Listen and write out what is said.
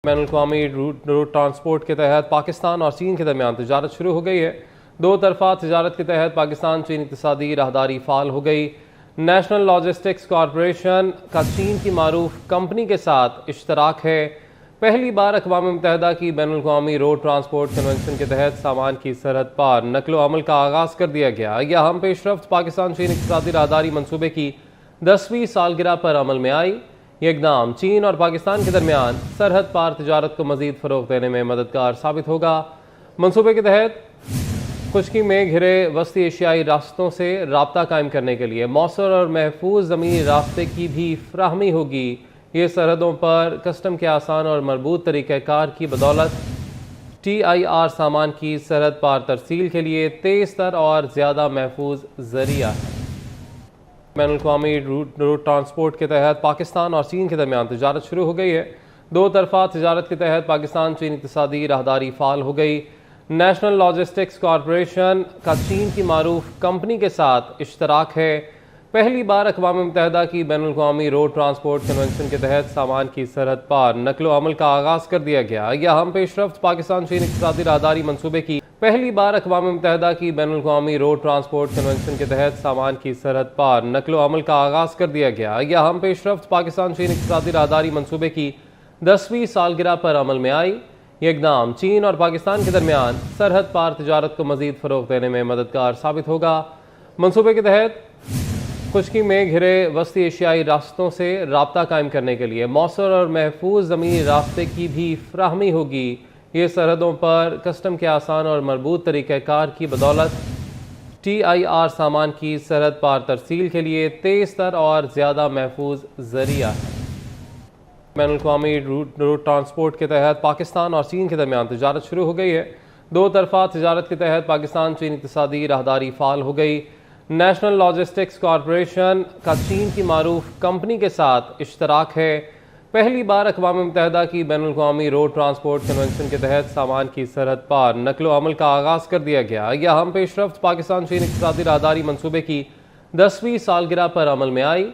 بین الاقوامی road transport کے تحت پاکستان اور چین کے درمیان تجارت شروع ہو گئی ہے۔ دو طرفہ تجارت کے تحت پاکستان چین اقتصادی راہداری فعال ہو گئی۔ نیشنل لاجسٹکس کارپوریشن کا چین کی معروف کمپنی کے ساتھ اشتراک ہے۔ پہلی بار اقوام متحدہ کی بین الاقوامی روڈ ٹرانسپورٹ کنونشن کے تحت سامان کی سرحد پار نقل و حمل کا آغاز کر دیا گیا۔ یہ اہم پیش رفت پاکستان چین اقتصادی راہداری منصوبے کی 10ویں سالگرہ پر عمل میں آئی۔ یہ اقدام چین اور پاکستان کے درمیان سرحد پار تجارت کو مزید فروغ دینے میں مددگار ثابت ہوگا۔ منصوبے کے تحت خشکی میں گھرے وسطی ایشیائی راستوں سے رابطہ قائم کرنے کے لیے مؤثر اور محفوظ زمینی راستے کی بھی فراہمی ہوگی۔ یہ سرحدوں پر کسٹم کے آسان اور مربوط طریقہ کار کی بدولت TIR سامان کی سرحد پار ترسیل کے لیے تیز تر اور زیادہ محفوظ ذریعہ ہے۔ بین الاقوامی روڈ ٹرانسپورٹ کے تحت پاکستان اور چین کے درمیان تجارت شروع ہو گئی ہے۔ دو طرفہ تجارت کے تحت پاکستان چین اقتصادی راہداری فعال ہو گئی۔ نیشنل لاجسٹکس کارپوریشن کا چین کی معروف کمپنی کے ساتھ اشتراک ہے۔ پہلی بار اقوام متحدہ کی بین الاقوامی روڈ ٹرانسپورٹ کنونشن کے تحت سامان کی سرحد پار نقل و حمل کا آغاز کر دیا گیا۔ یہ اہم پیش رفت پاکستان چین اقتصادی راہداری منصوبے کی پہلی بار اقوام متحدہ کی بین الاقوامی روڈ ٹرانسپورٹ کنونشن کے تحت سامان کی سرحد پار نقل و حمل کا آغاز کر دیا گیا۔ یہ اہم پیش رفت پاکستان چین اقتصادی راہداری منصوبے کی 10ویں سالگرہ پر عمل میں آئی۔ یہ اقدام چین اور پاکستان کے درمیان سرحد پار تجارت کو مزید فروغ دینے میں مددگار ثابت ہوگا۔ منصوبے کے تحت خشکی میں گھرے وسطی ایشیائی راستوں سے رابطہ قائم کرنے کے لیے مؤثر اور محفوظ زمینی راستے کی بھی فراہمی ہوگی۔ یہ سرحدوں پر کسٹم کے آسان اور مربوط طریقہ کار کی بدولت TIR سامان کی سرحد پار ترسیل کے لیے تیز تر اور زیادہ محفوظ ذریعہ ہے۔ بین الاقوامی روڈ ٹرانسپورٹ کے تحت پاکستان اور چین کے درمیان تجارت شروع ہو گئی ہے۔ دو طرفہ تجارت کے تحت پاکستان چین اقتصادی راہداری فعال ہو گئی۔ نیشنل لاجسٹکس کارپوریشن کا چین کی معروف کمپنی کے ساتھ اشتراک ہے۔ پہلی بار اقوام متحدہ کی بین الاقوامی روڈ ٹرانسپورٹ کنونشن کے تحت سامان کی سرحد پار نقل و حمل کا آغاز کر دیا گیا۔ یہ اہم پیش رفت پاکستان چین اقتصادی راہداری منصوبے کی 10ویں سالگرہ پر عمل میں آئی۔